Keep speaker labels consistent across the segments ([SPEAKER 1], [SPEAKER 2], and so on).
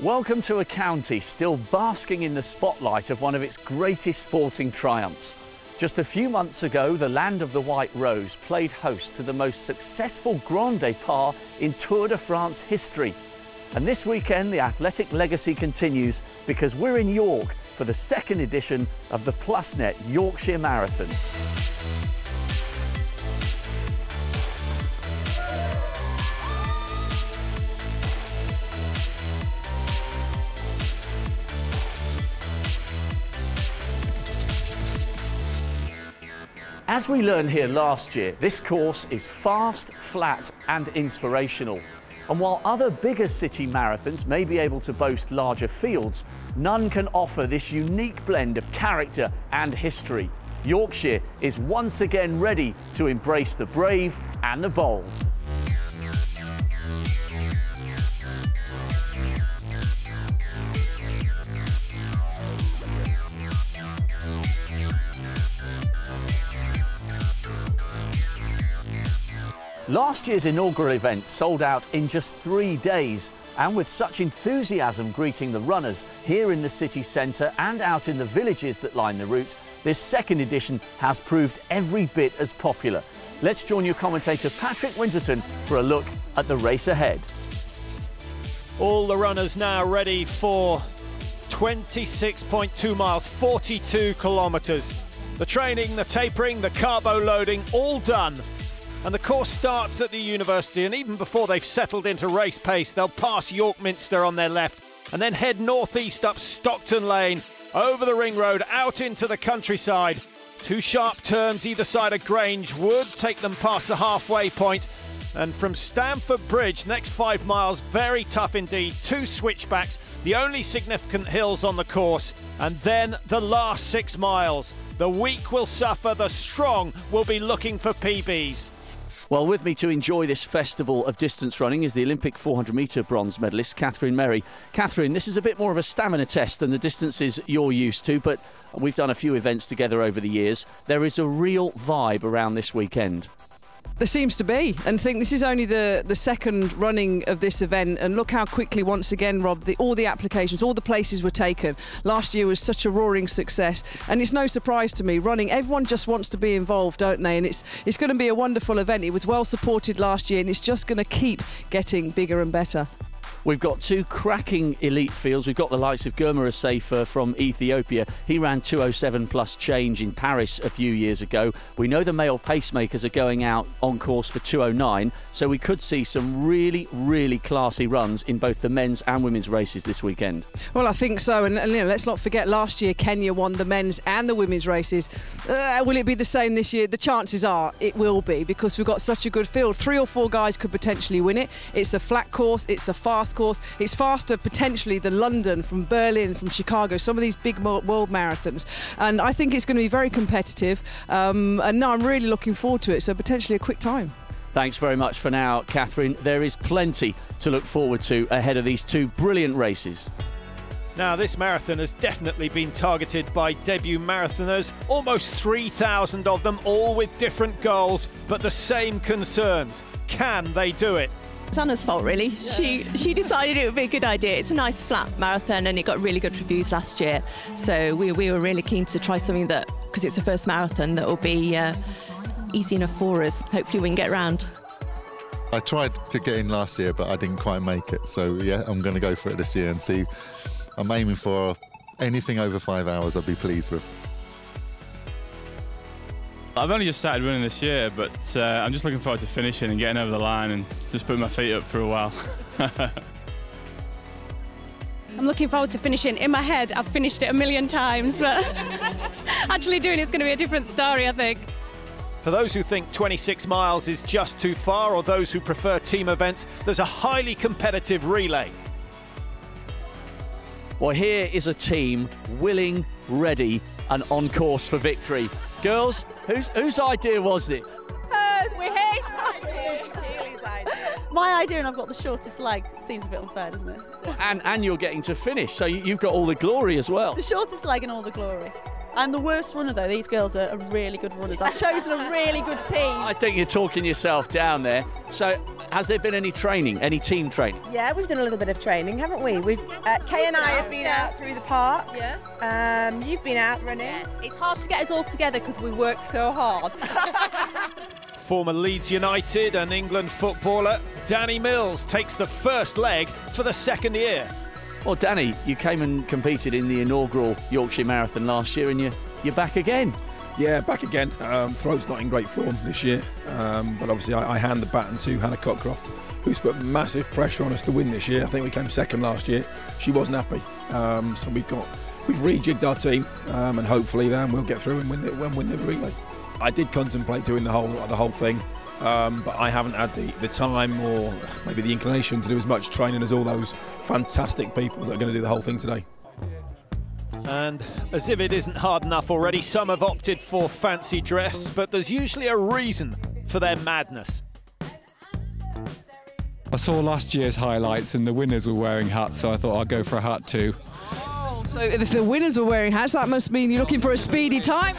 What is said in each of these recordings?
[SPEAKER 1] Welcome to a county still basking in the spotlight of one of its greatest sporting triumphs. Just a few months ago, the land of the White Rose played host to the most successful Grand Départ in Tour de France history. And this weekend, the athletic legacy continues because we're in York for the second edition of the Plusnet Yorkshire Marathon. As we learned here last year, this course is fast, flat and inspirational. And while other bigger city marathons may be able to boast larger fields, none can offer this unique blend of character and history. Yorkshire is once again ready to embrace the brave and the bold. Last year's inaugural event sold out in just 3 days, and with such enthusiasm greeting the runners here in the city centre and out in the villages that line the route, this second edition has proved every bit as popular. Let's join your commentator Patrick Winterton for a look at the race ahead.
[SPEAKER 2] All the runners now ready for 26.2 miles, 42 kilometres. The training, the tapering, the carbo loading, all done. And the course starts at the university, and even before they've settled into race pace, they'll pass York Minster on their left and then head northeast up Stockton Lane, over the ring road, out into the countryside. 2 sharp turns either side of Grange would take them past the halfway point. And from Stamford Bridge, next 5 miles, very tough indeed. 2 switchbacks, the only significant hills on the course. And then the last 6 miles. The weak will suffer, the strong will be looking for PBs.
[SPEAKER 1] Well, with me to enjoy this festival of distance running is the Olympic 400-metre bronze medalist, Catherine Merry. Catherine, this is a bit more of a stamina test than the distances you're used to, but we've done a few events together over the years. There is a real vibe around this weekend.
[SPEAKER 3] There seems to be, and I think this is only the second running of this event, and look how quickly, once again, Rob, all the applications, all the places were taken. Last year was such a roaring success, and it's no surprise to me. Running, everyone just wants to be involved, don't they? And it's going to be a wonderful event. It was well supported last year, and it's just going to keep getting bigger and better.
[SPEAKER 1] We've got 2 cracking elite fields. We've got the likes of Gurma Safer from Ethiopia. He ran 2:07 plus change in Paris a few years ago. We know the male pacemakers are going out on course for 2:09, so we could see some really, really classy runs in both the men's and women's races this weekend. Well,
[SPEAKER 3] I think so, and you know, let's not forget last year Kenya won the men's and the women's races. Will it be the same this year? The chances are it will be, because we've got such a good field. 3 or 4 guys could potentially win it. It's a flat course, it's a fast course. It's faster potentially than London, from Berlin, from Chicago, some of these big world marathons. And I think it's going to be very competitive. And now I'm really looking forward to it, so potentially a quick time.
[SPEAKER 1] Thanks very much for now, Catherine. There is plenty to look forward to ahead of these 2 brilliant races.
[SPEAKER 2] Now, this marathon has definitely been targeted by debut marathoners, almost 3,000 of them, all with different goals, but the same concerns. Can they do it?
[SPEAKER 4] It's Anna's fault, really. She decided it would be a good idea. It's a nice flat marathon and it got really good reviews last year. So we were really keen to try something that, because it's the first marathon, that will be easy enough for us. Hopefully we can get round.
[SPEAKER 5] I tried to get in last year, but I didn't quite make it. So yeah, I'm going to go for it this year and see. I'm aiming for anything over 5 hours I'll be pleased with.
[SPEAKER 6] I've only just started running this year, but I'm just looking forward to finishing and getting over the line and just putting my feet up for a while.
[SPEAKER 7] I'm looking forward to finishing. In my head, I've finished it a million times, but actually doing it's going to be a different story, I think.
[SPEAKER 2] For those who think 26 miles is just too far, or those who prefer team events, there's a highly competitive relay.
[SPEAKER 1] Well, here is a team willing, ready and on course for victory. Girls, whose idea was it?
[SPEAKER 7] Hers, we hate my idea, and I've got the shortest leg. Seems a bit unfair, doesn't it?
[SPEAKER 1] And you're getting to finish, so you've got all the glory as well.
[SPEAKER 7] The shortest leg and all the glory.
[SPEAKER 8] I'm the worst runner though. These girls are really good runners. I've chosen a really good team.
[SPEAKER 1] I think you're talking yourself down there. So has there been any training, any team training?
[SPEAKER 9] Yeah, we've done a little bit of training, haven't we? Kay and I have been out through the park.
[SPEAKER 8] Yeah.
[SPEAKER 9] You've been out running.
[SPEAKER 8] Yeah. It's hard to get us all together because we work so hard.
[SPEAKER 2] Former Leeds United and England footballer Danny Mills takes the first leg for the second year.
[SPEAKER 1] Well, Danny, you came and competed in the inaugural Yorkshire Marathon last year, and you're back again.
[SPEAKER 10] Yeah, back again. Throat's not in great form this year, but obviously I hand the baton to Hannah Cockcroft, who's put massive pressure on us to win this year. I think we came second last year. She wasn't happy, so we've rejigged our team, and hopefully then we'll get through and win the relay. I did contemplate doing the whole thing, but I haven't had the time or maybe the inclination to do as much training as all those fantastic people that are going to do the whole thing today.
[SPEAKER 2] And as if it isn't hard enough already, some have opted for fancy dress, but there's usually a reason for their madness.
[SPEAKER 11] I saw last year's highlights and the winners were wearing hats, so I thought I'd go for a hat too.
[SPEAKER 3] So if the winners are wearing hats, that must mean you're looking for a speedy time?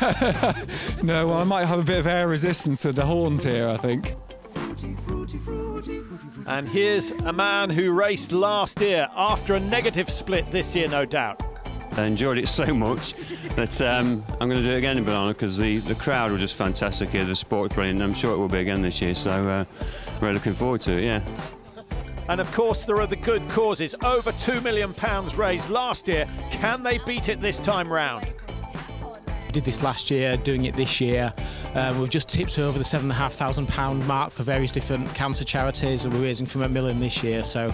[SPEAKER 11] No, well, I might have a bit of air resistance with the horns here, I think.
[SPEAKER 2] And here's a man who raced last year after a negative split this year, no doubt.
[SPEAKER 12] I enjoyed it so much that I'm going to do it again in Banana because the crowd were just fantastic here, the sport was brilliant, and I'm sure it will be again this year, so really looking forward to it, yeah.
[SPEAKER 2] And of course there are the good causes, over £2 million raised last year. Can they beat it this time round?
[SPEAKER 13] We did this last year, doing it this year. We've just tipped over the £7,500 mark for various different cancer charities, and we're raising for Macmillan this year, so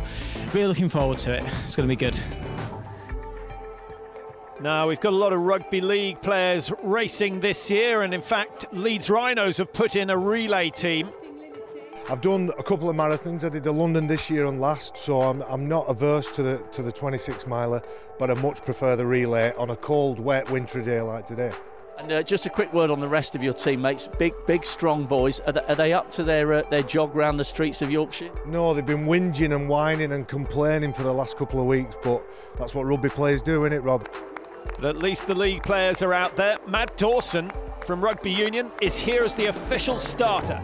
[SPEAKER 13] really looking forward to it. It's going to be good.
[SPEAKER 2] Now, we've got a lot of rugby league players racing this year, and in fact Leeds Rhinos have put in a relay team.
[SPEAKER 14] I've done a couple of marathons. I did the London this year and last, so I'm not averse to the 26 miler, but I much prefer the relay on a cold, wet, wintry day like today.
[SPEAKER 1] And just a quick word on the rest of your teammates. Big, strong boys. Are they up to their jog round the streets of Yorkshire?
[SPEAKER 14] No, they've been whinging and whining and complaining for the last couple of weeks, but that's what rugby players do, innit, Rob?
[SPEAKER 2] But at least the league players are out there. Matt Dawson from Rugby Union is here as the official starter.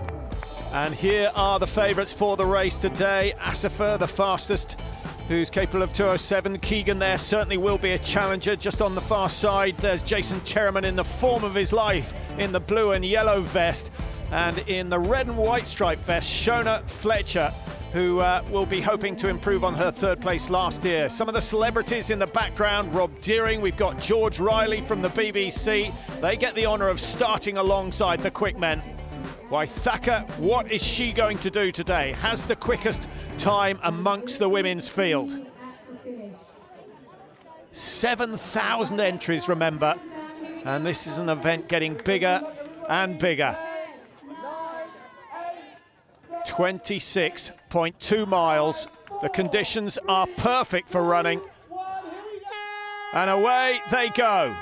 [SPEAKER 2] And here are the favourites for the race today. Asifa, the fastest, who's capable of 2:07. Keegan there certainly will be a challenger. Just on the far side, there's Jason Cherriman in the form of his life in the blue and yellow vest. And in the red and white striped vest, Shona FLETCHER, who will be hoping to improve on her third place last year. Some of the celebrities in the background, Rob Deering, we've got George Riley from the BBC. They get the honour of starting alongside the quick men. Waithaka, what is she going to do today? Has the quickest time amongst the women's field. 7,000 entries, remember, and this is an event getting bigger and bigger. 26.2 miles. The conditions are perfect for running. And away they go.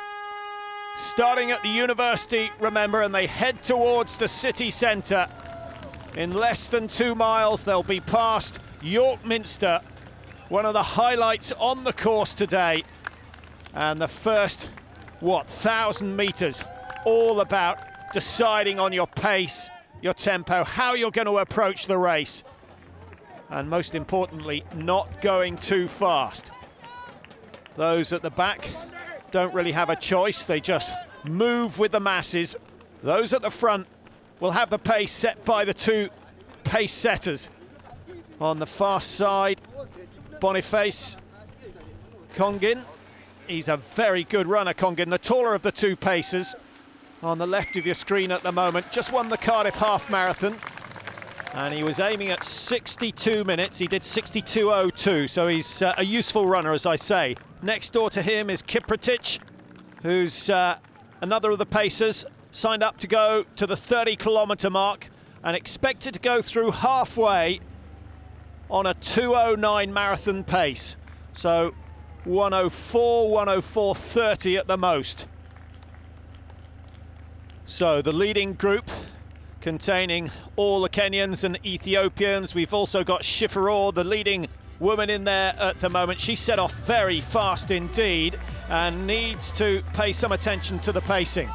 [SPEAKER 2] Starting at the university, remember, and they head towards the city centre. In less than 2 miles, they'll be past York Minster, one of the highlights on the course today. And the first, 1,000 metres, all about deciding on your pace, your tempo, how you're going to approach the race. And most importantly, not going too fast. Those at the back don't really have a choice, they just move with the masses. Those at the front will have the pace set by the two pace setters. On the far side, Boniface Congin. He's a very good runner, Congin, the taller of the two pacers. On the left of your screen at the moment, just won the Cardiff Half Marathon. And he was aiming at 62 minutes. He did 62.02, so he's a useful runner, as I say. Next door to him is Kiprotich, who's another of the pacers, signed up to go to the 30-kilometre mark and expected to go through halfway on a 2:09 marathon pace. So 1:04, 1:04.30 at the most. So the leading group containing all the Kenyans and Ethiopians. We've also got Shifaror, the leading woman in there at the moment. She set off very fast indeed and needs to pay some attention to the pacing.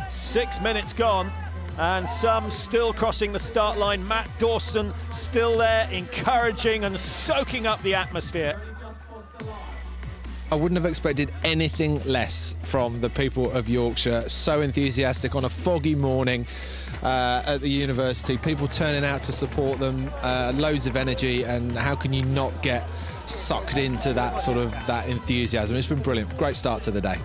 [SPEAKER 2] 6 minutes gone and some still crossing the start line. Matt Dawson still there, encouraging and soaking up the atmosphere.
[SPEAKER 15] I wouldn't have expected anything less from the people of Yorkshire. So enthusiastic on a foggy morning at the university. People turning out to support them, loads of energy, and how can you not get sucked into that enthusiasm? It's been brilliant. Great start to the day.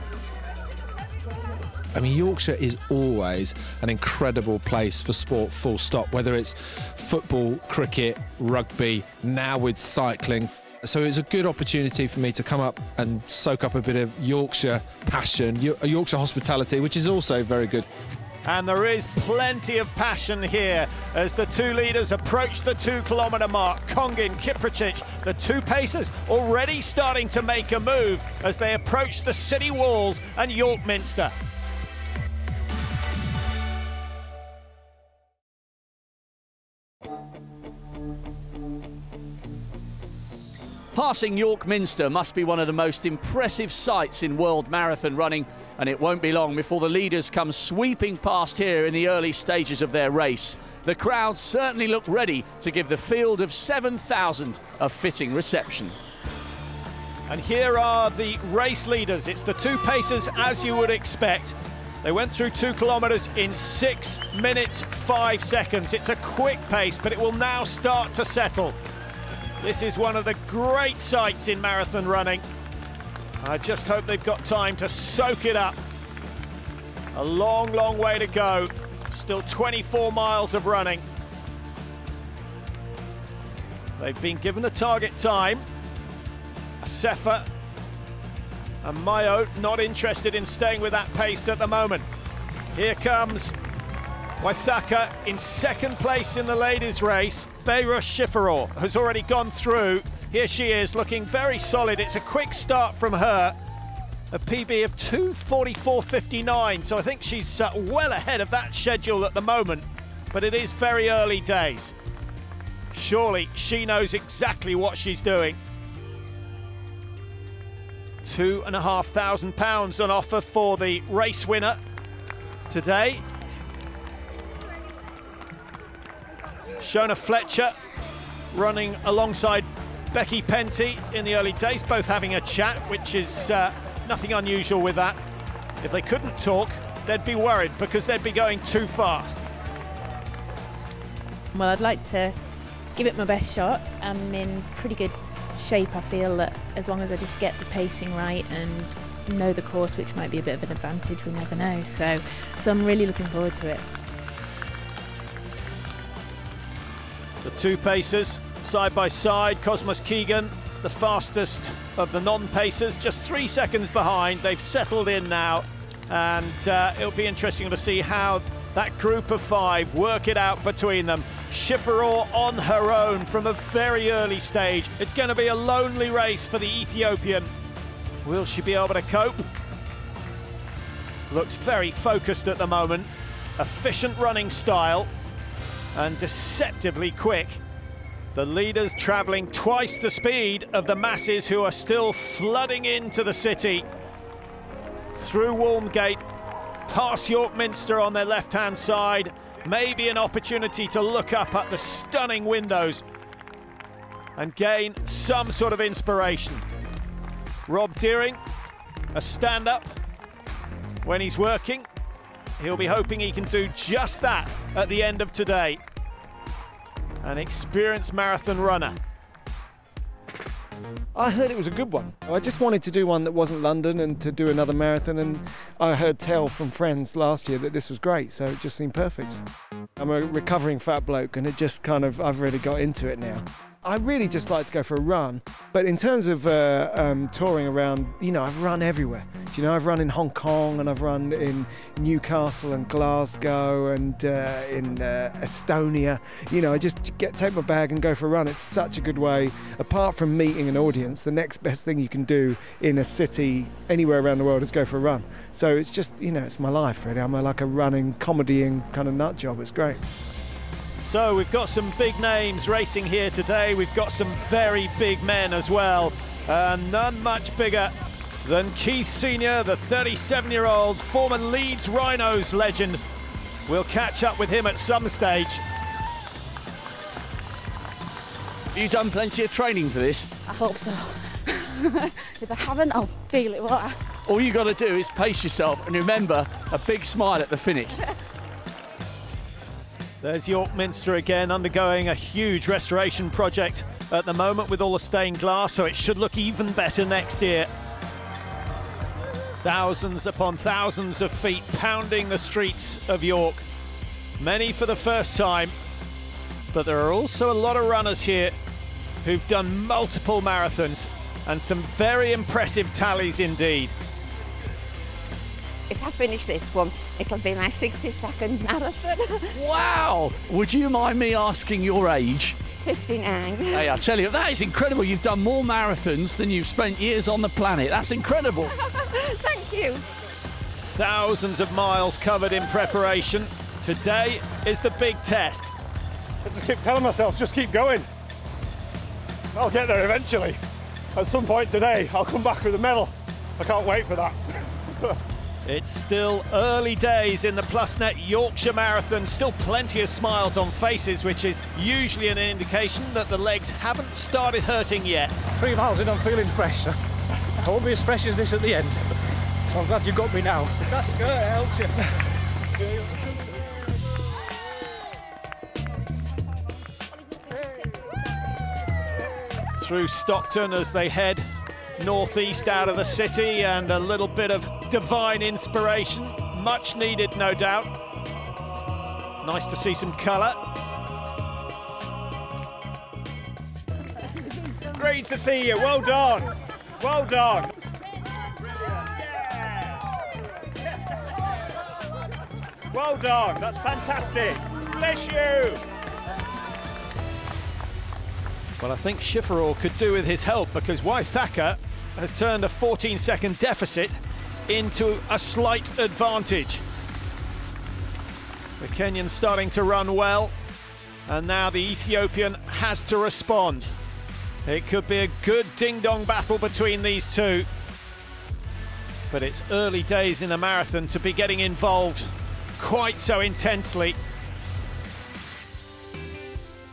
[SPEAKER 15] I mean, Yorkshire is always an incredible place for sport, full stop, whether it's football, cricket, rugby, now with cycling. So it's a good opportunity for me to come up and soak up a bit of Yorkshire passion, Yorkshire hospitality, which is also very good.
[SPEAKER 2] And there is plenty of passion here as the two leaders approach the 2 kilometre mark. Congin, Kipricic, the two pacers already starting to make a move as they approach the city walls and York Minster.
[SPEAKER 1] Passing York Minster must be one of the most impressive sights in world marathon running, and it won't be long before the leaders come sweeping past here in the early stages of their race. The crowd certainly look ready to give the field of 7,000 a fitting reception.
[SPEAKER 2] And here are the race leaders. It's the two pacers as you would expect. They went through 2 kilometres in 6 minutes 5 seconds. It's a quick pace, but it will now start to settle. This is one of the great sights in marathon running. I just hope they've got time to soak it up. A long, long way to go. Still 24 miles of running. They've been given a target time. Asefa and Mayo not interested in staying with that pace at the moment. Here comes Waithaka in second place in the ladies' race. Beirut Shifaror has already gone through. Here she is, looking very solid. It's a quick start from her. A PB of 2:44.59, so I think she's well ahead of that schedule at the moment, but it is very early days. Surely she knows exactly what she's doing. £2,500 on offer for the race winner today. Shona FLETCHER running alongside Becky Penty in the early days, both having a chat, which is nothing unusual with that. If they couldn't talk, they'd be worried because they'd be going too fast.
[SPEAKER 16] Well, I'd like to give it my best shot. I'm in pretty good shape. I feel that as long as I just get the pacing right and know the course, which might be a bit of an advantage, we never know. So I'm really looking forward to it.
[SPEAKER 2] The two pacers side by side. Cosmos Keegan, the fastest of the non-pacers, just 3 seconds behind. They've settled in now, and it'll be interesting to see how that group of 5 work it out between them. Shifaror on her own from a very early stage. It's going to be a lonely race for the Ethiopian. Will she be able to cope? Looks very focused at the moment. Efficient running style and deceptively quick. The leaders travelling twice the speed of the masses who are still flooding into the city. Through Walmgate, past York Minster on their left-hand side. Maybe an opportunity to look up at the stunning windows and gain some sort of inspiration. Rob Deering, a stand-up when he's working. He'll be hoping he can do just that at the end of today. An experienced marathon runner.
[SPEAKER 17] I heard it was a good one. I just wanted to do one that wasn't London and to do another marathon, and I heard tell from friends last year that this was great, so it just seemed perfect. I'm a recovering fat bloke, and it just kind of, I've really got into it now. I really just like to go for a run, but in terms of touring around, you know, I've run everywhere. You know, I've run in Hong Kong, and I've run in Newcastle and Glasgow and in Estonia. You know, I just take my bag and go for a run. It's such a good way, apart from meeting an audience, the next best thing you can do in a city anywhere around the world is go for a run. So it's just, you know, it's my life really. I'm like a running, comedying kind of nut job. It's great.
[SPEAKER 2] So we've got some big names racing here today. We've got some very big men as well. None much bigger than Keith Senior, the 37-year-old former Leeds Rhinos legend. We'll catch up with him at some stage.
[SPEAKER 1] Have you done plenty of training for this?
[SPEAKER 18] I hope so. If I haven't, I'll feel it, won't I?
[SPEAKER 1] All you got to do is pace yourself and remember a big smile at the finish.
[SPEAKER 2] There's York Minster again, undergoing a huge restoration project at the moment with all the stained glass, so it should look even better next year. Thousands upon thousands of feet pounding the streets of York. Many for the first time, but there are also a lot of runners here who've done multiple marathons and some very impressive tallies indeed.
[SPEAKER 19] If I finish this one, it'll be my 62nd marathon.
[SPEAKER 1] Wow! Would you mind me asking your age?
[SPEAKER 19] 59.
[SPEAKER 1] Hey, I tell you, that is incredible. You've done more marathons than you've spent years on the planet. That's incredible.
[SPEAKER 19] Thank you.
[SPEAKER 2] Thousands of miles covered in preparation. Today is the big test.
[SPEAKER 20] I just keep telling myself, just keep going. I'll get there eventually. At some point today, I'll come back with a medal. I can't wait for that.
[SPEAKER 2] It's still early days in the Plusnet Yorkshire Marathon. Still plenty of smiles on faces, which is usually an indication that the legs haven't started hurting yet.
[SPEAKER 20] 3 miles in, I'm feeling fresh. I won't be as fresh as this at the end. So I'm glad you got me now. That skirt helps you.
[SPEAKER 2] Through Stockton as they head northeast out of the city, and a little bit of divine inspiration, much needed no doubt. Nice to see some colour.
[SPEAKER 20] Great to see you, well done. Well done. Well done, that's fantastic. Bless you.
[SPEAKER 2] Well, I think Schifferall could do with his help, because Waithaka has turned a 14-second deficit into a slight advantage. The Kenyan starting to run well, and now the Ethiopian has to respond. It could be a good ding-dong battle between these two, but it's early days in a marathon to be getting involved quite so intensely.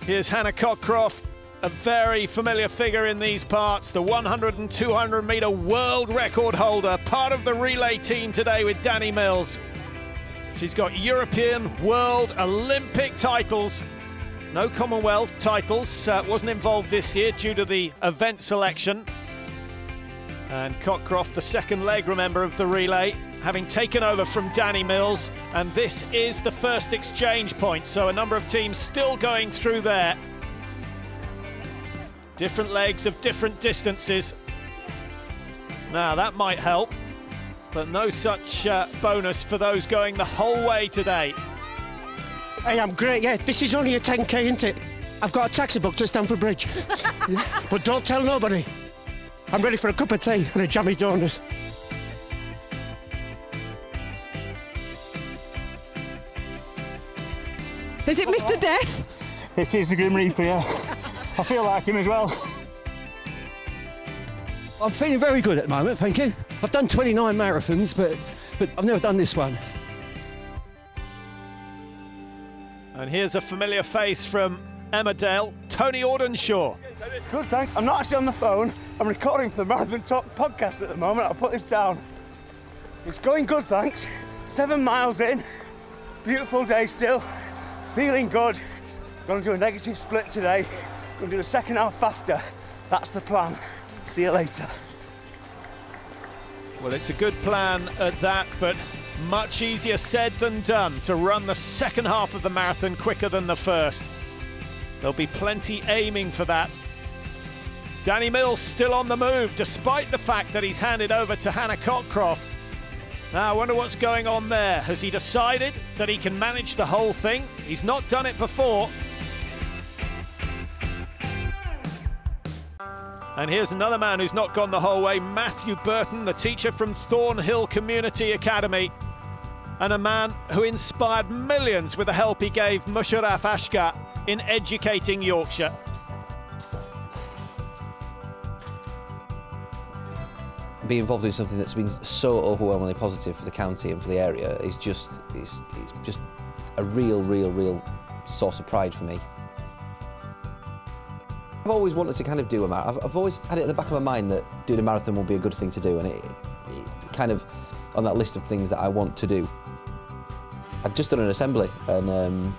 [SPEAKER 2] Here's Hannah Cockcroft, a very familiar figure in these parts, the 100 and 200 metre world record holder, part of the relay team today with Danny Mills. She's got European, World, Olympic titles, no Commonwealth titles, wasn't involved this year due to the event selection. And Cockcroft, the second leg, remember, of the relay, having taken over from Danny Mills, and this is the first exchange point, so a number of teams still going through there. Different legs of different distances. Now that might help, but no such bonus for those going the whole way today.
[SPEAKER 21] Hey, I'm great, yeah. This is only a 10k, isn't it? I've got a taxi booked to Stamford Bridge. But don't tell nobody. I'm ready for a cup of tea and a jammy donut.
[SPEAKER 3] Is it Mr. Death?
[SPEAKER 20] It is the Grim Reaper, yeah. I feel like him as well.
[SPEAKER 21] I'm feeling very good at the moment, thank you. I've done 29 marathons, but I've never done this one.
[SPEAKER 2] And here's a familiar face from Emmerdale, Tony Audenshaw.
[SPEAKER 20] Good, thanks. I'm not actually on the phone. I'm recording for the Marathon Talk podcast at the moment. I'll put this down. It's going good, thanks. 7 miles in. Beautiful day still. Feeling good. Going to do a negative split today. Going to do the second half faster. That's the plan. See you later.
[SPEAKER 2] Well, it's a good plan at that, but much easier said than done to run the second half of the marathon quicker than the first. There'll be plenty aiming for that. Danny Mills still on the move, despite the fact that he's handed over to Hannah Cockcroft. Now, I wonder what's going on there. Has he decided that he can manage the whole thing? He's not done it before. And here's another man who's not gone the whole way, Matthew Burton, the teacher from Thornhill Community Academy. and a man who inspired millions with the help he gave Musharraf Ashkar in educating Yorkshire.
[SPEAKER 4] Being involved in something that's been so overwhelmingly positive for the county and for the area is just, it's just a real source of pride for me. I've always wanted to kind of do a marathon. I've always had it at the back of my mind that doing a marathon will be a good thing to do, and it kind of on that list of things that I want to do. I'd just done an assembly, and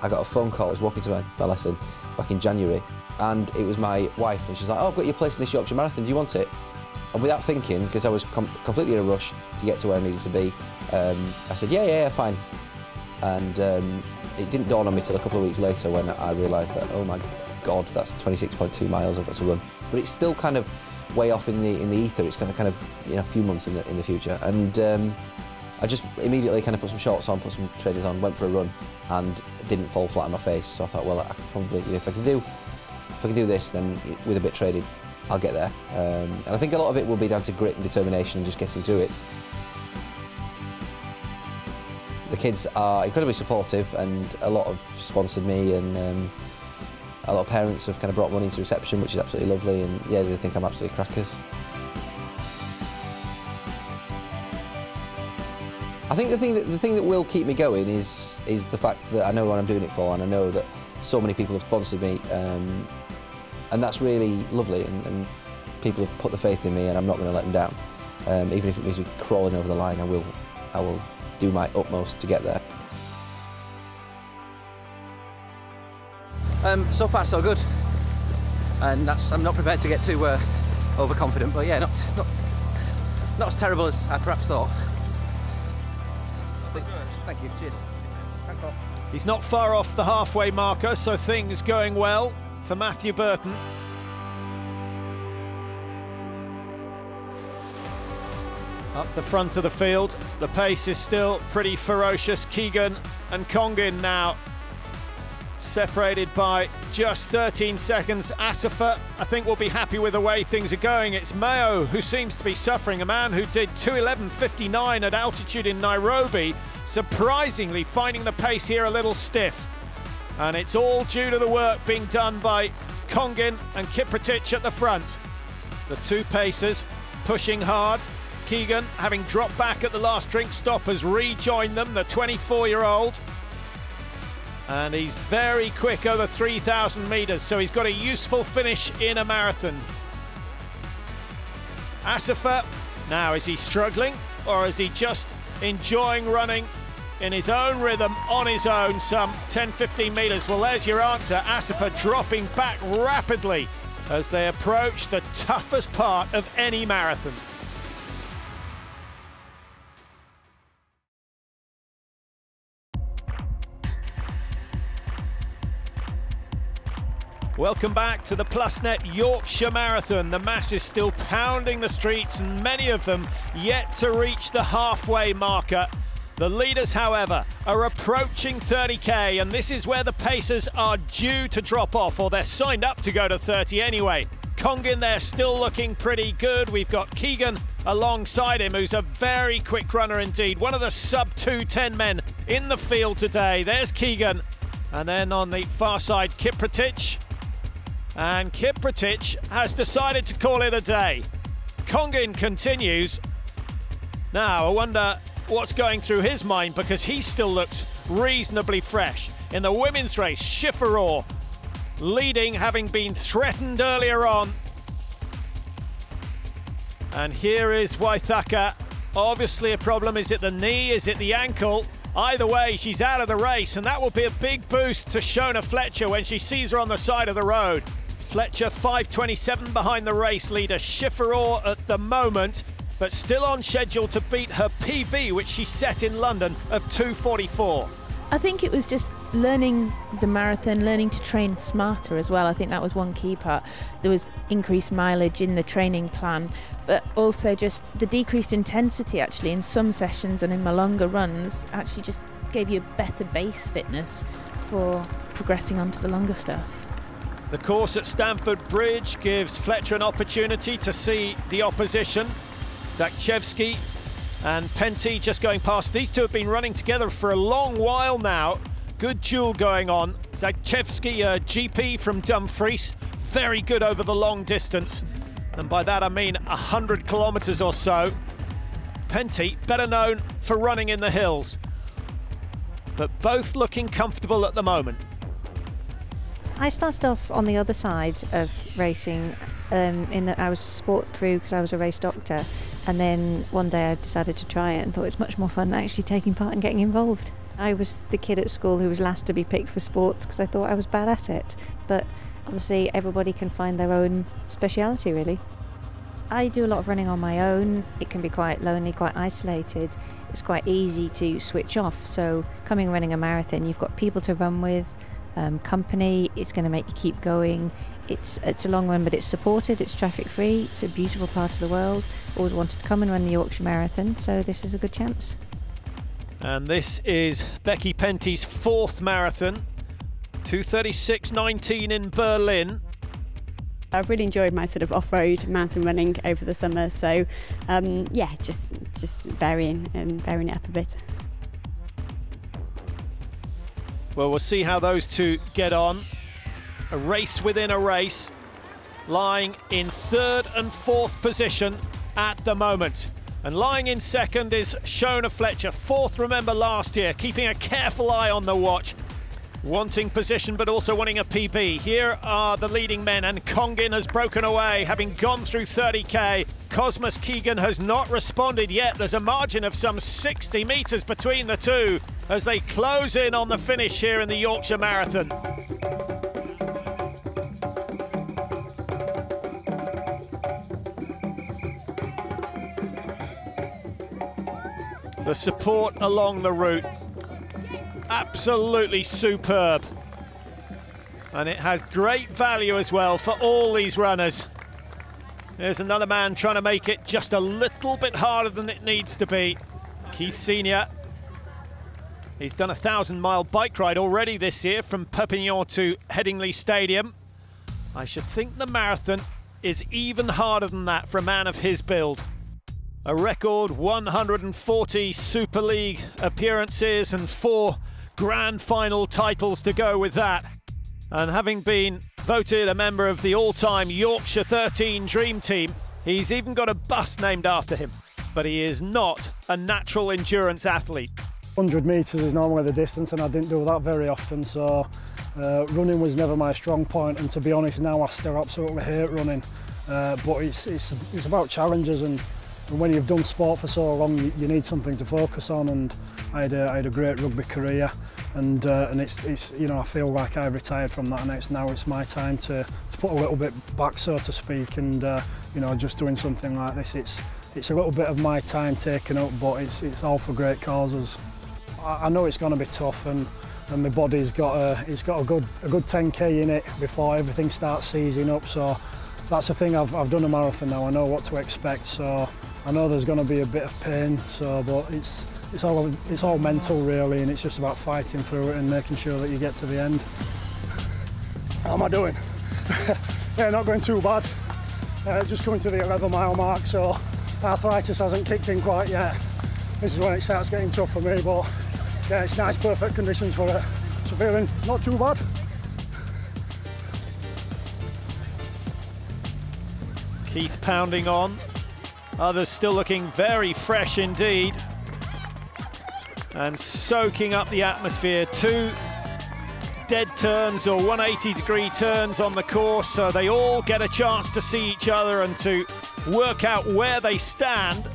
[SPEAKER 4] I got a phone call. I was walking to my lesson back in January, and it was my wife, and she's like, "Oh, I've got your place in this Yorkshire Marathon, do you want it?" And without thinking, because I was completely in a rush to get to where I needed to be, I said, yeah, fine. And it didn't dawn on me till a couple of weeks later when I realised that, oh my God, that's 26.2 miles I've got to run. But it's still kind of way off in the ether. It's going to kind of, you know, a few months in the future. And I just immediately kind of put some shorts on, put some trainers on, went for a run, and didn't fall flat on my face. So I thought, well, I could probably, you know, if I can do this, then with a bit of training, I'll get there. And I think a lot of it will be down to grit and determination and just getting through it. The kids are incredibly supportive, and a lot have sponsored me, and a lot of parents have kind of brought money to reception, which is absolutely lovely, and yeah, they think I'm absolutely crackers. I think the thing that will keep me going is the fact that I know what I'm doing it for, and I know that so many people have sponsored me, and that's really lovely, and people have put the faith in me, and I'm not going to let them down. Even if it means me crawling over the line, I will do my utmost to get there. So far so good, and I'm not prepared to get too overconfident, but yeah, not as terrible as I perhaps thought. Thank you, cheers.
[SPEAKER 2] He's not far off the halfway marker, so things going well for Matthew Burton. Up the front of the field, the pace is still pretty ferocious. Keegan and Congin now separated by just 13 seconds. Asifa, I think, will be happy with the way things are going. It's Mayo who seems to be suffering, a man who did 2:11.59 at altitude in Nairobi, surprisingly finding the pace here a little stiff. And it's all due to the work being done by Congin and Kiprotich at the front. The two pacers pushing hard. Keegan, having dropped back at the last drink stop, has rejoined them, the 24-year-old. And he's very quick over 3,000 metres, so he's got a useful finish in a marathon. Asifa, now is he struggling, or is he just enjoying running in his own rhythm, on his own, some 10-15 metres? Well, there's your answer. Asifa dropping back rapidly as they approach the toughest part of any marathon. Welcome back to the Plusnet Yorkshire Marathon. The mass is still pounding the streets, and many of them yet to reach the halfway marker. The leaders, however, are approaching 30k, and this is where the pacers are due to drop off, or they're signed up to go to 30 anyway. Congin there still looking pretty good. We've got Keegan alongside him, who's a very quick runner indeed. One of the sub-2:10 men in the field today. There's Keegan. And then on the far side, Kiprotich. And Kiprotich has decided to call it a day. Congin continues. Now, I wonder what's going through his mind, because he still looks reasonably fresh. In the women's race, Shifaraw leading, having been threatened earlier on. And here is Waithaka. Obviously a problem. Is it the knee? Is it the ankle? Either way, she's out of the race, and that will be a big boost to Shona FLETCHER when she sees her on the side of the road. FLETCHER 5:27 behind the race leader Shifaraw at the moment, but still on schedule to beat her PB, which she set in London, of 2:44.
[SPEAKER 16] I think it was just learning the marathon, learning to train smarter as well. I think that was one key part. There was increased mileage in the training plan, but also just the decreased intensity actually in some sessions and in my longer runs actually just gave you a better base fitness for progressing onto the longer stuff.
[SPEAKER 2] The course at Stamford Bridge gives FLETCHER an opportunity to see the opposition. Zakchevsky And Penty just going past. These two have been running together for a long while now. Good duel going on. Zagchevsky, GP from Dumfries, very good over the long distance. And by that I mean 100 kilometres or so. Penty, better known for running in the hills. But both looking comfortable at the moment.
[SPEAKER 5] I started off on the other side of racing in that I was a sport crew because I was a race doctor, and then one day I decided to try it and thought it's much more fun actually taking part and getting involved. I was the kid at school who was last to be picked for sports because I thought I was bad at it, but obviously everybody can find their own speciality really. I do a lot of running on my own. It can be quite lonely, quite isolated. It's quite easy to switch off, so coming and running a marathon, you've got people to run with, company, it's going to make you keep going. It's a long run, but it's supported, it's traffic free, it's a beautiful part of the world. Always wanted to come and run the Yorkshire Marathon, so this is a good chance.
[SPEAKER 2] And this is Becky Penty's 4th marathon, 2:36.19 in Berlin.
[SPEAKER 22] I've really enjoyed my sort of off-road mountain running over the summer, so yeah, just varying it up a bit.
[SPEAKER 2] Well, we'll see how those two get on. A race within a race, lying in 3rd and 4th position at the moment. And lying in 2nd is Shona FLETCHER, 4th, remember, last year, keeping a careful eye on the watch. Wanting position, but also wanting a PB. Here are the leading men, and Congin has broken away, having gone through 30k. Cosmas Keegan has not responded yet. There's a margin of some 60 metres between the two as they close in on the finish here in the Yorkshire Marathon. The support along the route, absolutely superb. And it has great value as well for all these runners. There's another man trying to make it just a little bit harder than it needs to be. Keith Senior. He's done a 1,000-mile bike ride already this year from Perpignan to Headingley Stadium. I should think the marathon is even harder than that for a man of his build. A record 140 Super League appearances and 4 grand final titles to go with that. And having been voted a member of the all-time Yorkshire 13 Dream Team, he's even got a bus named after him. But he is not a natural endurance athlete.
[SPEAKER 23] 100 metres is normally the distance, and I didn't do that very often, so running was never my strong point, and to be honest now I still absolutely hate running. But it's about challenges, and when you've done sport for so long you need something to focus on, and I had a great rugby career, and it's you know, I feel like I retired from that, and now it's my time to put a little bit back, so to speak, and you know, just doing something like this, it's a little bit of my time taken up, but it's all for great causes. I know it's going to be tough, and my body's got a good 10k in it before everything starts seizing up, so that's the thing. I've done a marathon now, I know what to expect, so I know there's going to be a bit of pain, so but it's all mental really, and it's just about fighting through it and making sure that you get to the end.
[SPEAKER 24] How am I doing? Yeah, not going too bad. Just coming to the 11-mile mark, so arthritis hasn't kicked in quite yet. This is when it starts getting tough for me, but yeah, it's nice, perfect conditions for it. So feeling not too bad.
[SPEAKER 2] Keith pounding on. Others still looking very fresh indeed. And soaking up the atmosphere. 2 dead turns or 180-degree turns on the course, so they all get a chance to see each other and to work out where they stand.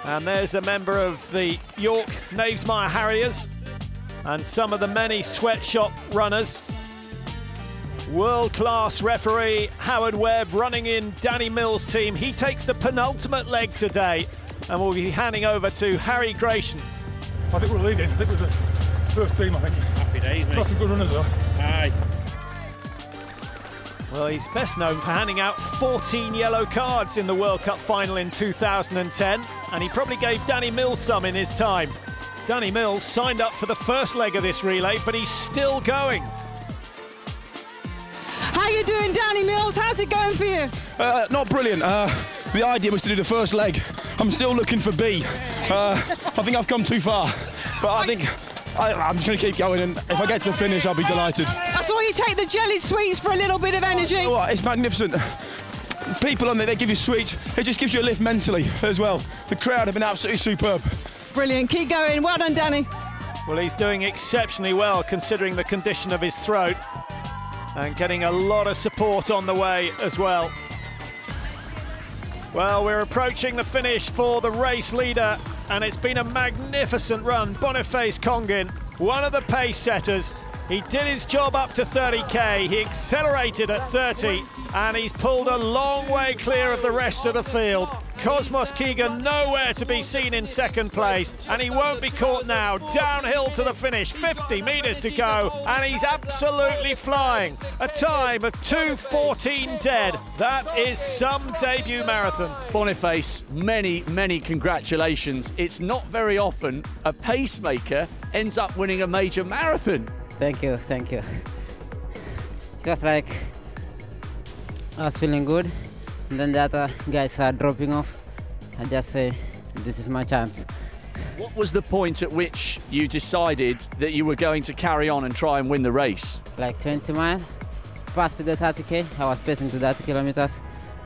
[SPEAKER 2] And there's a member of the York Knavesmire Harriers and some of the many sweatshop runners. World-class referee Howard Webb running in Danny Mills' team. He takes the penultimate leg today and will be handing over to Harry Grayson.
[SPEAKER 24] I think we're leading. I think we're the first team, I think.
[SPEAKER 6] Happy days, mate.
[SPEAKER 24] Got some good runners though.
[SPEAKER 6] Aye.
[SPEAKER 2] Well, he's best known for handing out 14 yellow cards in the World Cup final in 2010, and he probably gave Danny Mills some in his time. Danny Mills signed up for the first leg of this relay, but he's still going.
[SPEAKER 3] How you doing, Danny Mills? How's it going for you?
[SPEAKER 25] Not brilliant. The idea was to do the first leg
[SPEAKER 7] I'm still looking for B. I think I've come too far, but I think I'm just going to keep going, and if I get to the finish, I'll be delighted.
[SPEAKER 3] I saw you take the jellied sweets for a little bit of energy.
[SPEAKER 7] You know what? It's magnificent. People on there, they give you sweets. It just gives you a lift mentally as well. The crowd have been absolutely superb.
[SPEAKER 3] Brilliant. Keep going. Well done, Danny.
[SPEAKER 2] Well, he's doing exceptionally well considering the condition of his throat, and getting a lot of support on the way as well. Well, we're approaching the finish for the race leader, and it's been a magnificent run. Boniface Congin, one of the pace setters. He did his job up to 30k, he accelerated at 30, and he's pulled a long way clear of the rest of the field. Cosmos Keegan nowhere to be seen in second place, and he won't be caught now. Downhill to the finish, 50 metres to go, and he's absolutely flying. A time of 2:14 dead. That is some debut marathon.
[SPEAKER 1] Boniface, many congratulations. It's not very often a pacemaker ends up winning a major marathon.
[SPEAKER 8] Thank you, thank you. Just like I was feeling good, and then the other guys are dropping off. I just say, this is my chance.
[SPEAKER 1] What was the point at which you decided that you were going to carry on and try and win the race?
[SPEAKER 8] Like 20 miles, past the 30k, I was pacing to 30 kilometers,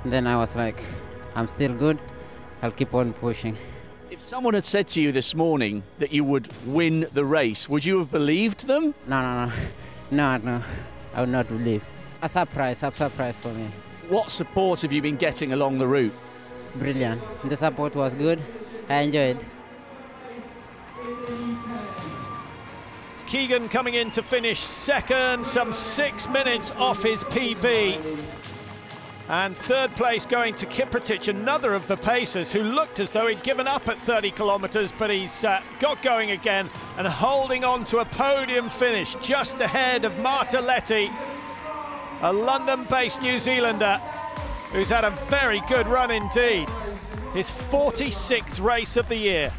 [SPEAKER 8] and then I was like, I'm still good, I'll keep on pushing.
[SPEAKER 1] If someone had said to you this morning that you would win the race, would you have believed them?
[SPEAKER 8] No, I would not believe. A surprise for me.
[SPEAKER 1] What support have you been getting along the route?
[SPEAKER 8] Brilliant. The support was good. I enjoyed.
[SPEAKER 2] Keegan coming in to finish second, some 6 minutes off his PB. And third place going to Kiprotich, another of the pacers who looked as though he'd given up at 30 kilometres, but he's got going again and holding on to a podium finish just ahead of Martelletti, a London-based New Zealander who's had a very good run indeed. His 46th race of the year.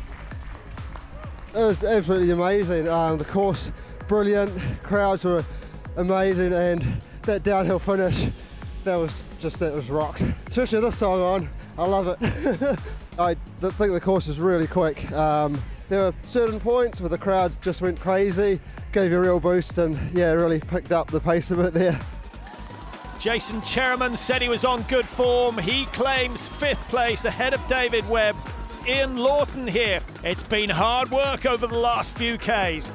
[SPEAKER 9] It was absolutely amazing. The course, brilliant, crowds were amazing, and that downhill finish, that was rocked. Especially with this song on, I love it. I think the course is really quick. There were certain points where the crowd just went crazy, gave you a real boost, and yeah, really picked up the pace a bit there.
[SPEAKER 2] Jason Cherriman said he was on good form. He claims 5th place ahead of David Webb. Ian Lawton here. It's been hard work over the last few Ks.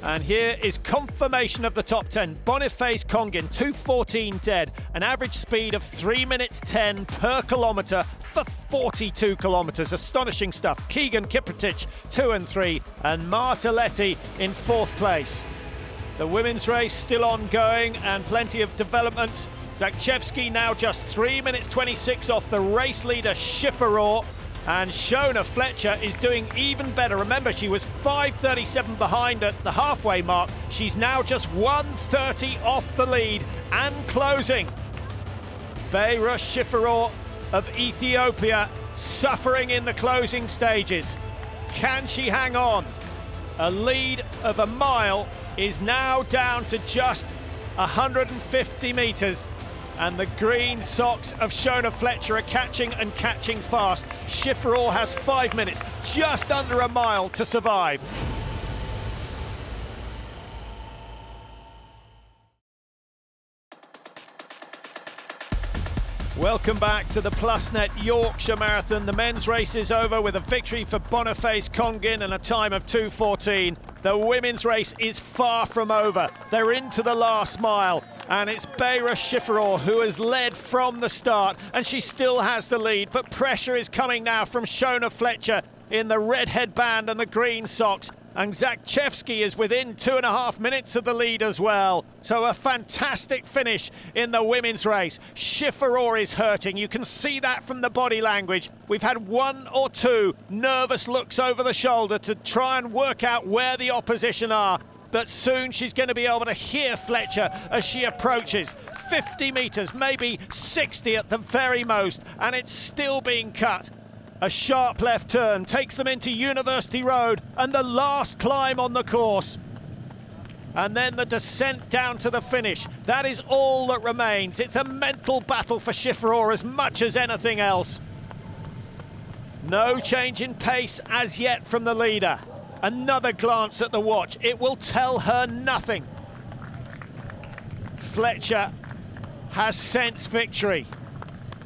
[SPEAKER 2] And here is confirmation of the top 10. Boniface Congin, 2:14 dead, an average speed of 3 minutes 10 per kilometre for 42 kilometres. Astonishing stuff. Keegan Kiprotich, 2 and 3, and Martelletti in 4th place. The women's race still ongoing and plenty of developments. Zakchevsky now just 3 minutes 26 off the race leader Schifferor. And Shona FLETCHER is doing even better. Remember, she was 5:37 behind at the halfway mark. She's now just 1:30 off the lead and closing. Beyrush Schifferor of Ethiopia suffering in the closing stages. Can she hang on? A lead of a mile is now down to just 150 metres. And the green socks of Shona FLETCHER are catching and catching fast. Schifferor has 5 minutes, just under a mile to survive. Welcome back to the Plusnet Yorkshire Marathon. The men's race is over with a victory for Boniface Congin and a time of 2:14. The women's race is far from over. They're into the last mile, and it's Beyrush Schifferor who has led from the start, and she still has the lead, but pressure is coming now from Shona FLETCHER in the red headband and the green socks. And Zakchevsky is within 2.5 minutes of the lead as well. So a fantastic finish in the women's race. Schifferor is hurting. You can see that from the body language. We've had 1 or 2 nervous looks over the shoulder to try and work out where the opposition are. But soon she's going to be able to hear FLETCHER as she approaches. 50 metres, maybe 60 at the very most, and it's still being cut. A sharp left turn takes them into University Road and the last climb on the course. and then the descent down to the finish. That is all that remains. It's a mental battle for Schifferer as much as anything else. No change in pace as yet from the leader. Another glance at the watch. It will tell her nothing. Fletcher has sensed victory.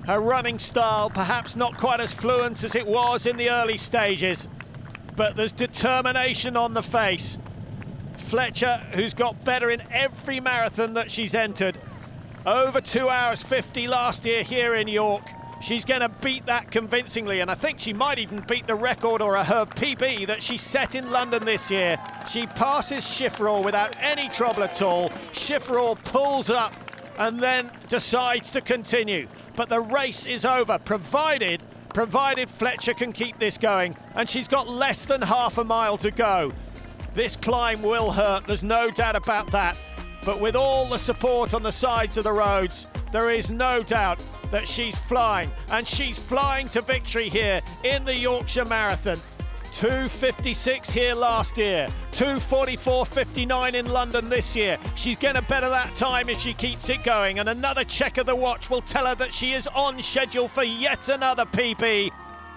[SPEAKER 2] Her running style perhaps not quite as fluent as it was in the early stages, but there's determination on the face. Fletcher, who's got better in every marathon that she's entered, over 2 hours 50 last year here in York. She's going to beat that convincingly, and I think she might even beat the record or her PB that she set in London this year. She passes Schifferer without any trouble at all. Schifferer pulls up and then decides to continue. But the race is over, provided Fletcher can keep this going, and she's got less than half a mile to go. This climb will hurt, there's no doubt about that. But with all the support on the sides of the roads, there is no doubt that she's flying, and she's flying to victory here in the Yorkshire Marathon. 2:56 here last year, 2:44.59 in London this year. She's going to better that time if she keeps it going, and another check of the watch will tell her that she is on schedule for yet another PB.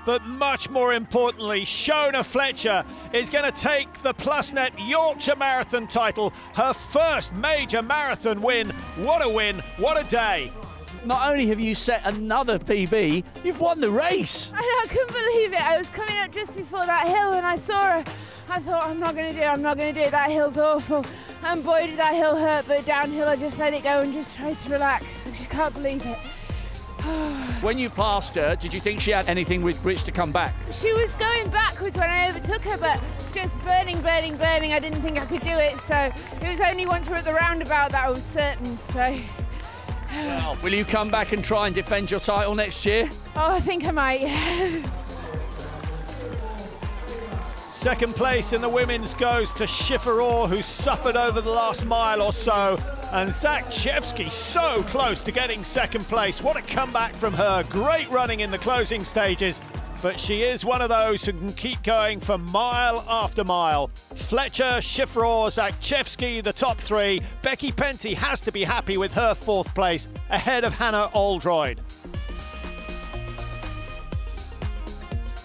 [SPEAKER 2] But much more importantly, Shona FLETCHER is going to take the Plusnet Yorkshire Marathon title, her first major marathon win. What a win, what a day.
[SPEAKER 1] Not only have you set another PB, you've won the race.
[SPEAKER 10] I know, I couldn't believe it. I was coming up just before that hill and I saw her. I thought, I'm not going to do it, that hill's awful. And boy, did that hill hurt, but downhill I just let it go and just tried to relax. I just can't believe it.
[SPEAKER 1] When you passed her, did you think she had anything with which to come back?
[SPEAKER 10] She was going backwards when I overtook her, but just burning. I didn't think I could do it, so it was only once we're at the roundabout that I was certain, so...
[SPEAKER 1] Well, will you come back and try and defend your title next year?
[SPEAKER 10] Oh, I think I might.
[SPEAKER 2] Second place in the women's goes to Schifferer, who suffered over the last mile or so. And Zakchevsky so close to getting second place. What a comeback from her. Great running in the closing stages. But she is one of those who can keep going for mile after mile. Fletcher, Schifferer, Zakchevsky, the top three. Becky Penty has to be happy with her fourth place, ahead of Hannah Oldroyd.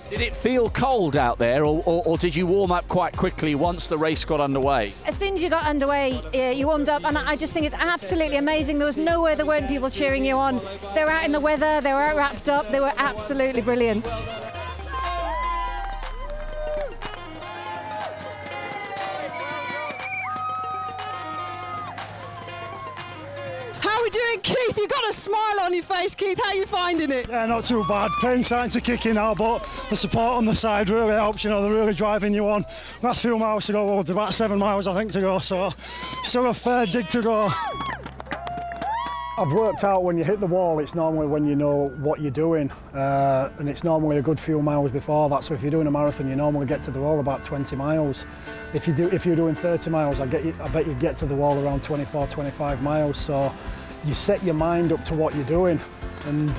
[SPEAKER 1] Did it feel cold out there, or did you warm up quite quickly once the race got underway?
[SPEAKER 5] As soon as you got underway, you warmed up, and I just think it's absolutely amazing. There was nowhere there weren't people cheering you on. They were out in the weather, they were out wrapped up, they were absolutely brilliant.
[SPEAKER 3] How are we doing, Keith? You've got a smile on your face, Keith. How are you finding it?
[SPEAKER 23] Yeah, not too bad. Pain's starting to kick in now, but the support on the side really helps. You know, they're really driving you on. Last few miles to go, well, about 7 miles, I think, to go, so still a fair dig to go. I've worked out when you hit the wall, it's normally when you know what you're doing, and it's normally a good few miles before that. So if you're doing a marathon, you normally get to the wall about 20 miles. If you're doing 30 miles, I bet you get to the wall around 24, 25 miles. So you set your mind up to what you're doing, and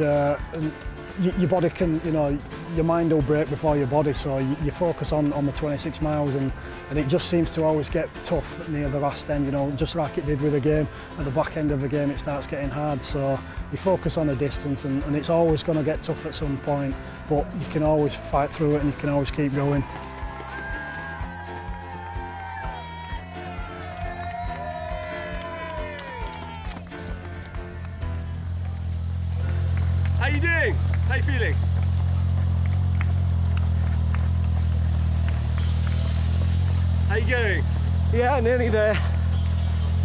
[SPEAKER 23] your body can, you know, your mind will break before your body, so you focus on the 26 miles, and it just seems to always get tough near the last end, you know, just like it did with the game. At the back end of the game, it starts getting hard, so you focus on the distance, and it's always going to get tough at some point, but you can always fight through it and you can always keep going.
[SPEAKER 11] How you doing? How you feeling? How you going?
[SPEAKER 17] Yeah, nearly there.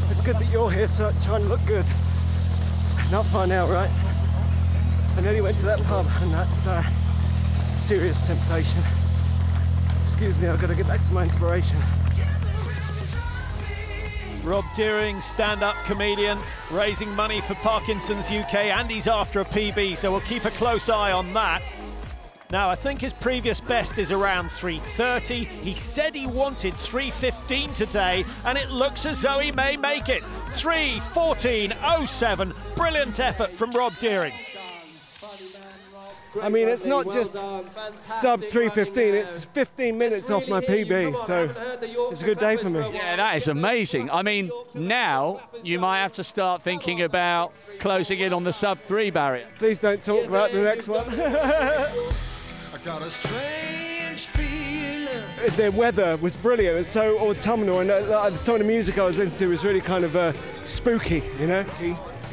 [SPEAKER 17] It's good that you're here, so trying to look good. Not far now, right? I nearly went to that pub, and that's serious temptation. Excuse me, I've got to get back to my inspiration.
[SPEAKER 2] Rob Deering, stand-up comedian, raising money for Parkinson's UK, and he's after a PB, so we'll keep a close eye on that. Now, I think his previous best is around 3:30. He said he wanted 3:15 today, and it looks as though he may make it. 3:14.07. Brilliant effort from Rob Deering.
[SPEAKER 17] I mean, it's not just sub 3:15, it's 15 minutes off my PB, so it's a good day for me.
[SPEAKER 1] Yeah, that is amazing. I mean, now you might have to start thinking about closing in on the sub 3 barrier.
[SPEAKER 17] Please don't talk about the next one.
[SPEAKER 12] I got a strange feeling.
[SPEAKER 17] The weather was brilliant. It was so autumnal, and some of the music I was listening to was really kind of spooky, you know.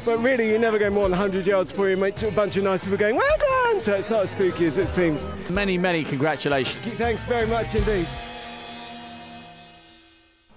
[SPEAKER 17] But really, you never go more than 100 yards before you meet a bunch of nice people going, well done! So it's not as spooky as it seems.
[SPEAKER 1] Many, many congratulations.
[SPEAKER 17] Thanks very much indeed.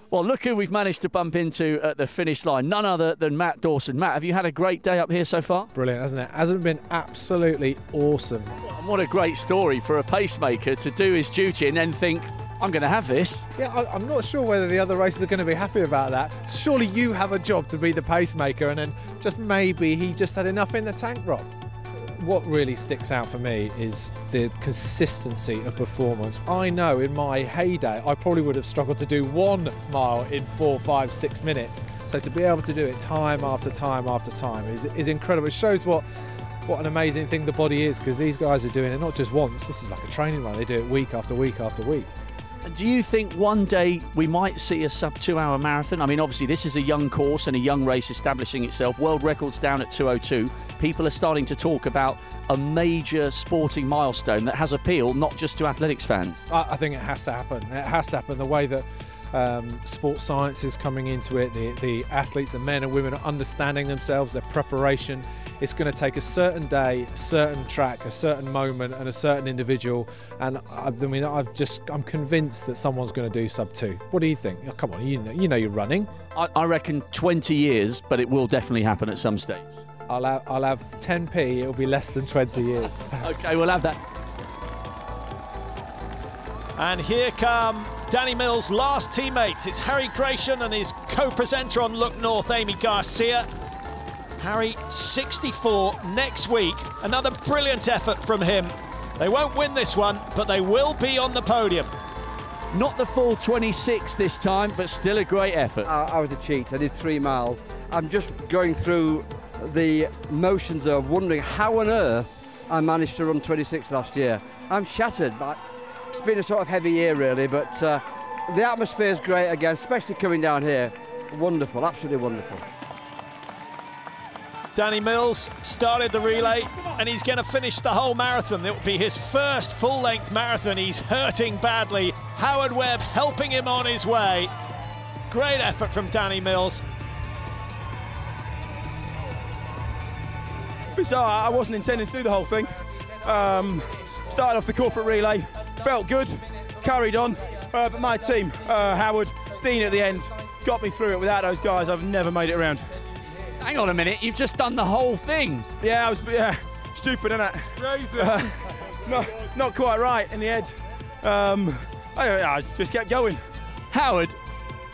[SPEAKER 1] Well, look who we've managed to bump into at the finish line. None other than Matt Dawson. Matt, have you had a great day up here so far?
[SPEAKER 13] Brilliant, hasn't it? Hasn't it been absolutely awesome?
[SPEAKER 1] What a great story for a pacemaker to do his duty and then think, I'm going to have this.
[SPEAKER 13] Yeah, I'm not sure whether the other racers are going to be happy about that. Surely you have a job to be the pacemaker, and then just maybe he just had enough in the tank, Rob. What really sticks out for me is the consistency of performance. I know in my heyday I probably would have struggled to do 1 mile in 4, 5, 6 minutes. So to be able to do it time after time after time is incredible. It shows what an amazing thing the body is, because these guys are doing it not just once. This is like a training run. They do it week after week after week.
[SPEAKER 1] Do you think one day we might see a sub 2 hour marathon? I mean, obviously this is a young course and a young race establishing itself. World records down at 2:02. People are starting to talk about a major sporting milestone that has appeal not just to athletics fans.
[SPEAKER 13] I think it has to happen. It has to happen. The way that sports science is coming into it, the athletes, the men and women are understanding themselves, their preparation. It's going to take a certain day, a certain track, a certain moment and a certain individual, and I mean I'm convinced that someone's going to do sub 2. What do you think? Oh, come on, you know you're running.
[SPEAKER 1] I reckon 20 years, but it will definitely happen at some stage.
[SPEAKER 13] I'll have 10p, it'll be less than 20 years.
[SPEAKER 1] Okay, we'll have that.
[SPEAKER 2] And here come Danny Mills' last teammates. It's Harry Gratian and his co-presenter on Look North, Amy Garcia. Harry, 64 next week. Another brilliant effort from him. They won't win this one, but they will be on the podium.
[SPEAKER 1] Not the full 26 this time, but still a great effort.
[SPEAKER 14] I was a cheat. I did 3 miles. I'm just going through the motions of wondering how on earth I managed to run 26 last year. I'm shattered, but it's been a sort of heavy year really, but the atmosphere's great again, especially coming down here. Wonderful, absolutely wonderful.
[SPEAKER 2] Danny Mills started the relay and he's going to finish the whole marathon. It will be his first full-length marathon. He's hurting badly. Howard Webb helping him on his way. Great effort from Danny Mills.
[SPEAKER 7] So I wasn't intending to do the whole thing. Started off the corporate relay, felt good, carried on, but my team, Howard, Dean at the end, got me through it. Without those guys, I've never made it around.
[SPEAKER 1] Hang on a minute, you've just done the whole thing.
[SPEAKER 7] Yeah, I was stupid, innit? Not quite right in the head. I just kept going.
[SPEAKER 1] Howard,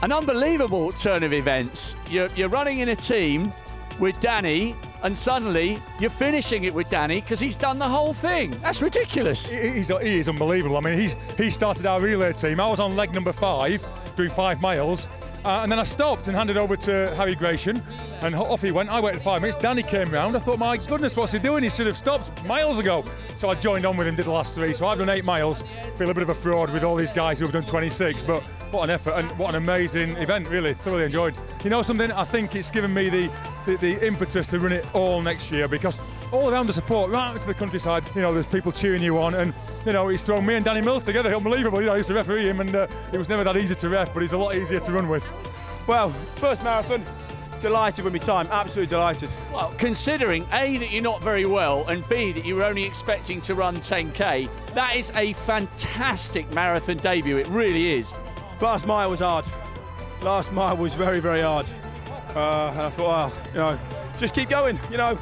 [SPEAKER 1] an unbelievable turn of events. You're running in a team with Danny, and suddenly you're finishing it with Danny because he's done the whole thing. That's ridiculous.
[SPEAKER 15] He is unbelievable. I mean, he started our relay team. I was on leg number 5, doing 5 miles. And then I stopped and handed over to Harry Gratian, and off he went. I waited 5 minutes. Danny came round. I thought, my goodness, what's he doing? He should have stopped miles ago. So I joined on with him, did the last 3. So I've done 8 miles. Feel a bit of a fraud with all these guys who have done 26, but what an effort and what an amazing event, really. Thoroughly enjoyed. You know something? I think it's given me the impetus to run it all next year, because all around the support, right out to the countryside, you know, there's people cheering you on, and, you know, he's thrown me and Danny Mills together. Unbelievable. You know, I used to referee him, and it was never that easy to ref, but he's a lot easier to run with.
[SPEAKER 7] Well, first marathon, delighted with my time, absolutely delighted.
[SPEAKER 1] Well, considering A, that you're not very well, and B, that you were only expecting to run 10k, that is a fantastic marathon debut, it really is.
[SPEAKER 7] Last mile was hard. Last mile was very, very hard. And I thought, well, you know, just keep going, you know.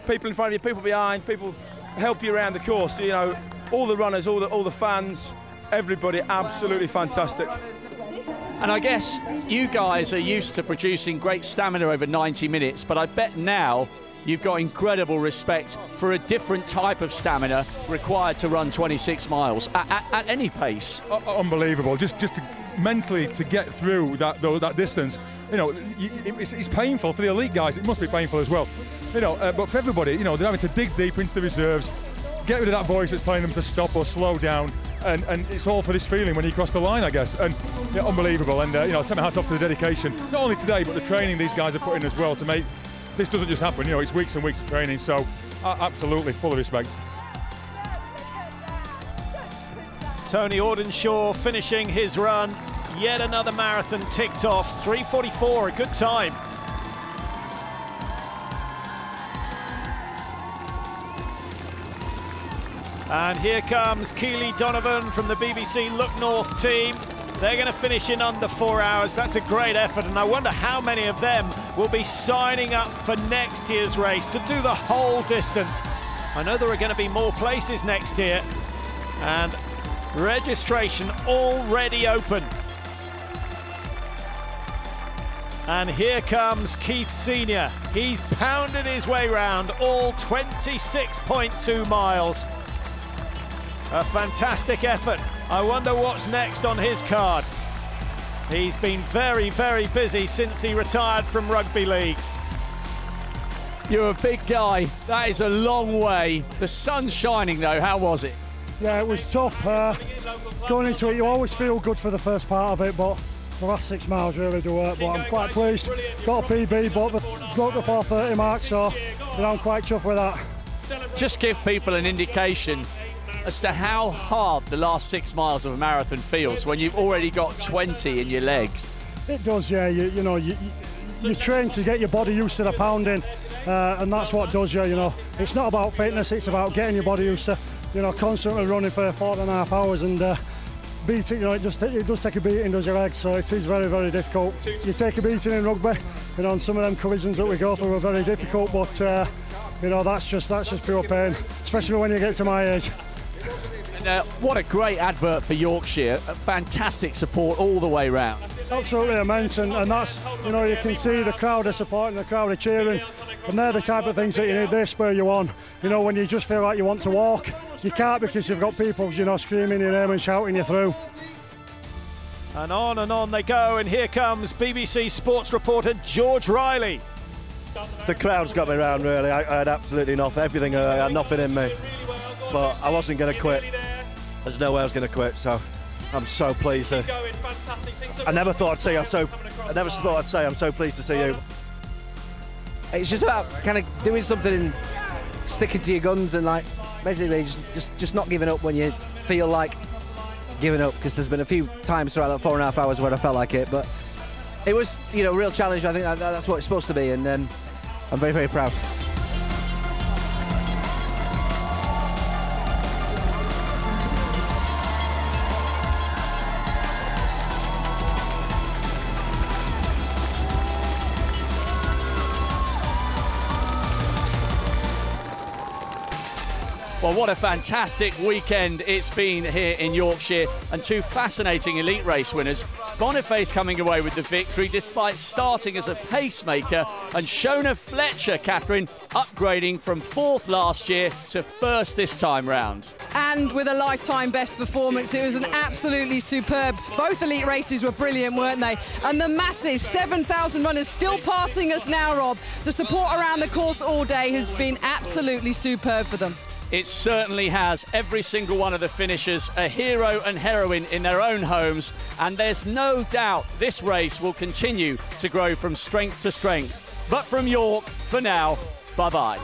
[SPEAKER 7] People in front of you, people behind, people help you around the course, you know. All the runners, all the fans, everybody, absolutely fantastic.
[SPEAKER 1] And I guess you guys are used to producing great stamina over 90 minutes, but I bet now you've got incredible respect for a different type of stamina required to run 26 miles at any pace.
[SPEAKER 15] Unbelievable. Just mentally to get through that distance, you know, it's painful for the elite guys. It must be painful as well, you know. But for everybody, you know, they're having to dig deep into the reserves, get rid of that voice that's telling them to stop or slow down, and it's all for this feeling when you cross the line, I guess. And yeah, unbelievable. And you know, take my hat off to the dedication, not only today but the training these guys are putting as well to make this doesn't just happen. You know, it's weeks and weeks of training. So absolutely full of respect.
[SPEAKER 2] Tony Audenshaw finishing his run. Yet another marathon ticked off. 3:44, a good time. And here comes Keely Donovan from the BBC Look North team. They're going to finish in under 4 hours. That's a great effort, and I wonder how many of them will be signing up for next year's race to do the whole distance. I know there are going to be more places next year, and registration already open. And here comes Keith Senior. He's pounded his way round all 26.2 miles. A fantastic effort. I wonder what's next on his card. He's been very, very busy since he retired from rugby league.
[SPEAKER 1] You're a big guy. That is a long way. The sun's shining though. How was it?
[SPEAKER 23] Yeah, it was tough. Going into it, you always feel good for the first part of it, but the last 6 miles really do work. But I'm quite pleased. Got a PB, but broke the 4:30 mark, so you know, I'm quite chuffed with that.
[SPEAKER 1] Just give people an indication as to how hard the last 6 miles of a marathon feels when you've already got 20 in your legs.
[SPEAKER 23] It does, yeah. You know, you train to get your body used to the pounding, and that's what does you. You know, it's not about fitness; it's about getting your body used to, you know, constantly running for 4.5 hours and beating. You know, it does take a beating, does your legs. So it is very, very difficult. You take a beating in rugby, you know, and some of them collisions that we go through are very difficult. But you know, that's just pure pain, especially when you get to my age.
[SPEAKER 1] And what a great advert for Yorkshire. Fantastic support all the way round.
[SPEAKER 23] Absolutely immense, and that's, you know, you can see the crowd are supporting, the crowd are cheering, and they're the type of things that you need. They spur you on. You know, when you just feel like you want to walk, you can't because you've got people, you know, screaming your name and shouting you through.
[SPEAKER 2] And on they go, and here comes BBC Sports reporter George Riley.
[SPEAKER 18] The crowd's got me round, really. I had absolutely nothing, everything, I had nothing in me. But I wasn't going to quit. There's no way I was going to quit, so I'm so pleased. I never thought I'd say I'm so pleased to see you.
[SPEAKER 4] It's just about kind of doing something and sticking to your guns and like basically just not giving up when you feel like giving up, because there's been a few times throughout that 4.5 hours where I felt like it, but it was, you know, a real challenge. I think that's what it's supposed to be, and I'm very, very proud.
[SPEAKER 1] Well, what a fantastic weekend it's been here in Yorkshire, and 2 fascinating elite race winners. Boniface coming away with the victory despite starting as a pacemaker, and Shona FLETCHER, Catherine, upgrading from 4th last year to 1st this time round.
[SPEAKER 3] And with a lifetime best performance, it was an absolutely superb. Both elite races were brilliant, weren't they? And the masses, 7,000 runners still passing us now, Rob. The support around the course all day has been absolutely superb for them.
[SPEAKER 1] It certainly has. Every single one of the finishers a hero and heroine in their own homes, and there's no doubt this race will continue to grow from strength to strength. But from York, for now, bye-bye.